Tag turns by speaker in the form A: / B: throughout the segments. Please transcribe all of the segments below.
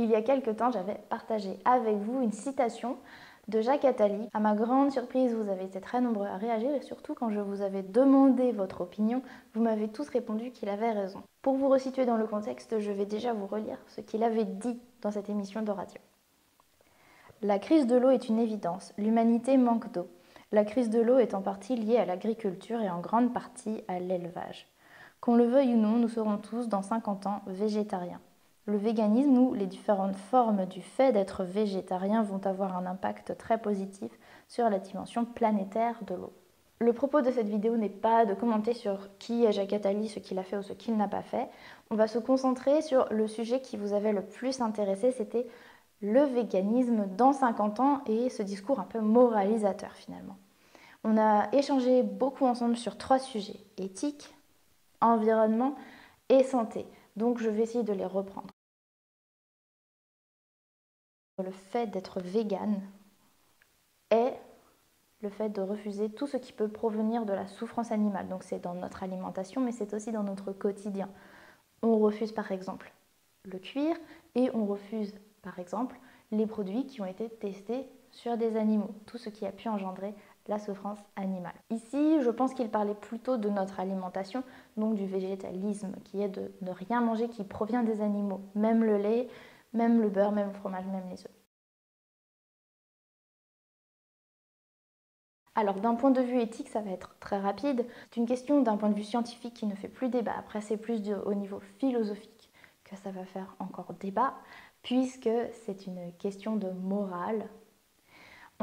A: Il y a quelque temps, j'avais partagé avec vous une citation de Jacques Attali. À ma grande surprise, vous avez été très nombreux à réagir et surtout quand je vous avais demandé votre opinion, vous m'avez tous répondu qu'il avait raison. Pour vous resituer dans le contexte, je vais déjà vous relire ce qu'il avait dit dans cette émission de radio. La crise de l'eau est une évidence. L'humanité manque d'eau. La crise de l'eau est en partie liée à l'agriculture et en grande partie à l'élevage. Qu'on le veuille ou non, nous serons tous, dans 50 ans, végétariens. Le véganisme ou les différentes formes du fait d'être végétarien vont avoir un impact très positif sur la dimension planétaire de l'eau. Le propos de cette vidéo n'est pas de commenter sur qui est Jacques Attali, ce qu'il a fait ou ce qu'il n'a pas fait. On va se concentrer sur le sujet qui vous avait le plus intéressé, c'était le véganisme dans 50 ans et ce discours un peu moralisateur finalement. On a échangé beaucoup ensemble sur 3 sujets, éthique, environnement et santé. Donc je vais essayer de les reprendre. Le fait d'être végane est le fait de refuser tout ce qui peut provenir de la souffrance animale. Donc c'est dans notre alimentation, mais c'est aussi dans notre quotidien. On refuse par exemple le cuir et on refuse par exemple les produits qui ont été testés sur des animaux, tout ce qui a pu engendrer la souffrance animale. Ici, je pense qu'il parlait plutôt de notre alimentation, donc du végétalisme, qui est de ne rien manger qui provient des animaux, même le lait, même le beurre, même le fromage, même les œufs. Alors d'un point de vue éthique, ça va être très rapide. C'est une question d'un point de vue scientifique qui ne fait plus débat. Après, c'est plus au niveau philosophique que ça va faire encore débat, puisque c'est une question de morale.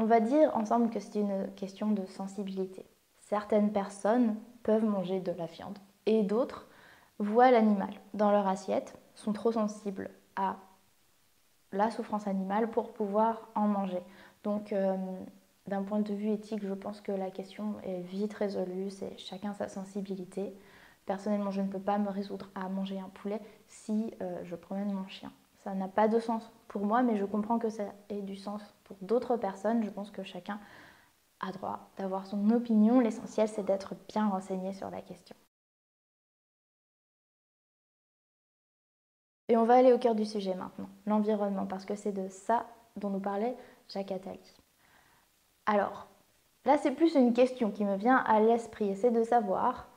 A: On va dire ensemble que c'est une question de sensibilité. Certaines personnes peuvent manger de la viande et d'autres voient l'animal dans leur assiette, sont trop sensibles à la souffrance animale pour pouvoir en manger. Donc d'un point de vue éthique, je pense que la question est vite résolue, c'est chacun sa sensibilité. Personnellement, je ne peux pas me résoudre à manger un poulet si je promène mon chien. Ça n'a pas de sens pour moi, mais je comprends que ça ait du sens pour d'autres personnes. Je pense que chacun a droit d'avoir son opinion. L'essentiel, c'est d'être bien renseigné sur la question. Et on va aller au cœur du sujet maintenant, l'environnement, parce que c'est de ça dont nous parlait Jacques Attali. Alors, là, c'est plus une question qui me vient à l'esprit, et c'est de savoir,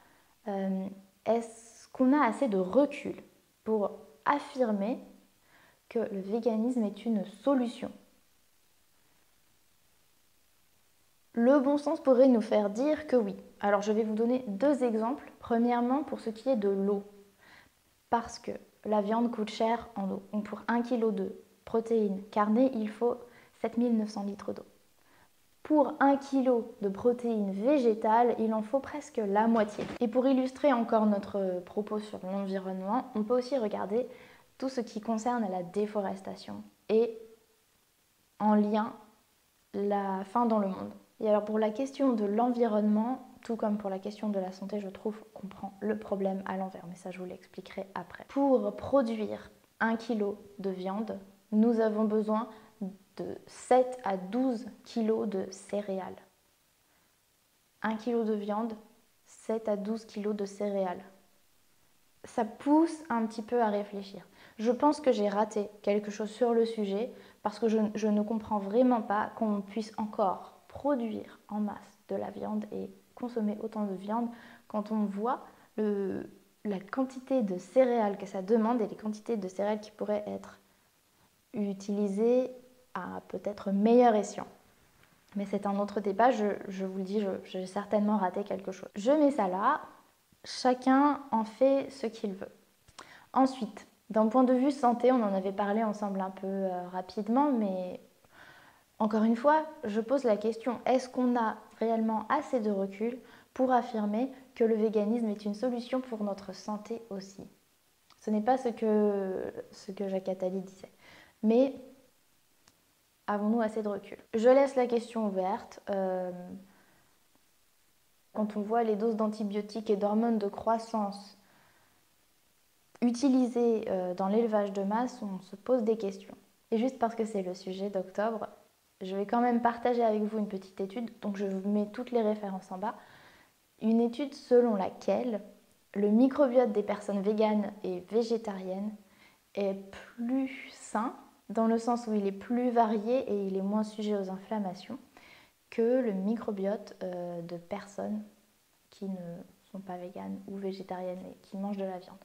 A: est-ce qu'on a assez de recul pour affirmer que le véganisme est une solution? Le bon sens pourrait nous faire dire que oui. Alors, je vais vous donner 2 exemples. Premièrement, pour ce qui est de l'eau. Parce que la viande coûte cher en eau. Donc, pour 1 kg de protéines carnées, il faut 7900 litres d'eau. Pour 1 kg de protéines végétales, il en faut presque la moitié. Et pour illustrer encore notre propos sur l'environnement, on peut aussi regarder tout ce qui concerne la déforestation et en lien la faim dans le monde. Et alors pour la question de l'environnement, tout comme pour la question de la santé, je trouve qu'on prend le problème à l'envers, mais ça je vous l'expliquerai après. Pour produire 1 kg de viande, nous avons besoin de 7 à 12 kg de céréales. 1 kg de viande, 7 à 12 kg de céréales. Ça pousse un petit peu à réfléchir. Je pense que j'ai raté quelque chose sur le sujet parce que je ne comprends vraiment pas qu'on puisse encore produire en masse de la viande et consommer autant de viande quand on voit la quantité de céréales que ça demande et les quantités de céréales qui pourraient être utilisées à peut-être meilleur escient. Mais c'est un autre débat, je vous le dis, j'ai certainement raté quelque chose. Je mets ça là, chacun en fait ce qu'il veut. Ensuite, d'un point de vue santé, on en avait parlé ensemble un peu rapidement, mais encore une fois, je pose la question, est-ce qu'on a réellement assez de recul pour affirmer que le véganisme est une solution pour notre santé aussi? Ce n'est pas ce que Jacques Attali disait. Mais avons-nous assez de recul? Je laisse la question ouverte. Quand on voit les doses d'antibiotiques et d'hormones de croissance utilisées dans l'élevage de masse, on se pose des questions. Et juste parce que c'est le sujet d'octobre, je vais quand même partager avec vous une petite étude, donc je vous mets toutes les références en bas. Une étude selon laquelle le microbiote des personnes véganes et végétariennes est plus sain dans le sens où il est plus varié et il est moins sujet aux inflammations que le microbiote de personnes qui ne sont pas véganes ou végétariennes et qui mangent de la viande.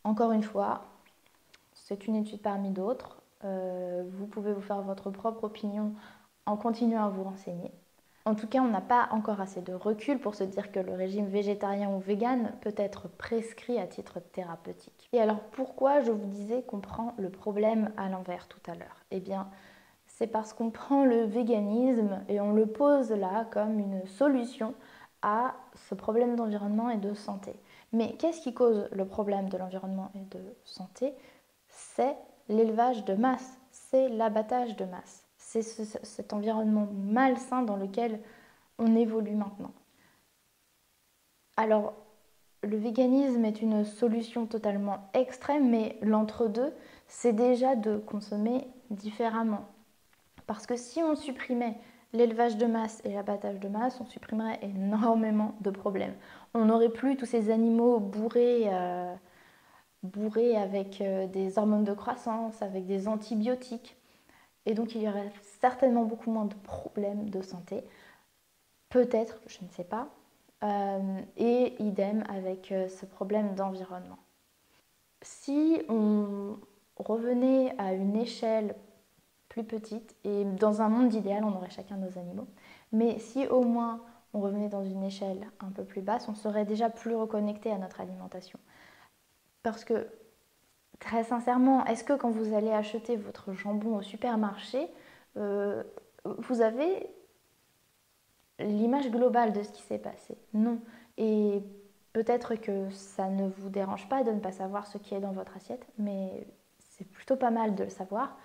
A: Encore une fois, c'est une étude parmi d'autres. Vous pouvez vous faire votre propre opinion en continuant à vous renseigner. En tout cas, on n'a pas encore assez de recul pour se dire que le régime végétarien ou vegan peut être prescrit à titre thérapeutique. Et alors pourquoi je vous disais qu'on prend le problème à l'envers tout à l'heure? Eh bien, c'est parce qu'on prend le véganisme et on le pose là comme une solution à ce problème d'environnement et de santé. Mais qu'est-ce qui cause le problème de l'environnement et de santé? C'est l'élevage de masse, c'est l'abattage de masse. C'est cet environnement malsain dans lequel on évolue maintenant. Alors, le véganisme est une solution totalement extrême, mais l'entre-deux, c'est déjà de consommer différemment. Parce que si on supprimait l'élevage de masse et l'abattage de masse, on supprimerait énormément de problèmes. On n'aurait plus tous ces animaux bourrés avec des hormones de croissance, avec des antibiotiques. Et donc il y aurait certainement beaucoup moins de problèmes de santé. Peut-être, je ne sais pas. Et idem avec ce problème d'environnement. Si on revenait à une échelle plus petite, et dans un monde idéal, on aurait chacun nos animaux, mais si au moins on revenait dans une échelle un peu plus basse, on serait déjà plus reconnecté à notre alimentation. Parce que, très sincèrement, est-ce que quand vous allez acheter votre jambon au supermarché, vous avez l'image globale de ce qui s'est passé? Non. Et peut-être que ça ne vous dérange pas de ne pas savoir ce qui est dans votre assiette, mais c'est plutôt pas mal de le savoir.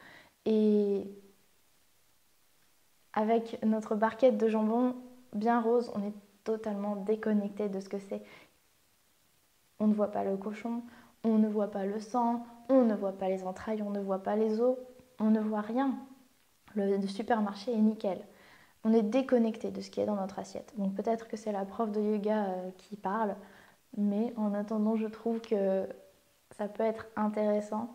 A: Et avec notre barquette de jambon bien rose, on est totalement déconnecté de ce que c'est. On ne voit pas le cochon, on ne voit pas le sang, on ne voit pas les entrailles, on ne voit pas les os, on ne voit rien. Le supermarché est nickel. On est déconnecté de ce qui est dans notre assiette. Donc peut-être que c'est la prof de yoga qui parle, mais en attendant, je trouve que ça peut être intéressant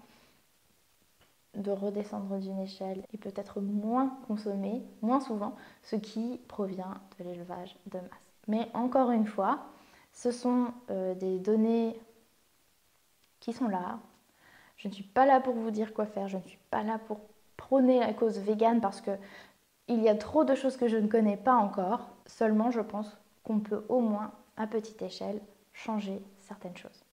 A: de redescendre d'une échelle et peut-être moins consommer, moins souvent, ce qui provient de l'élevage de masse. Mais encore une fois, ce sont des données qui sont là. Je ne suis pas là pour vous dire quoi faire, je ne suis pas là pour prôner la cause végane parce que il y a trop de choses que je ne connais pas encore. Seulement, je pense qu'on peut au moins, à petite échelle, changer certaines choses.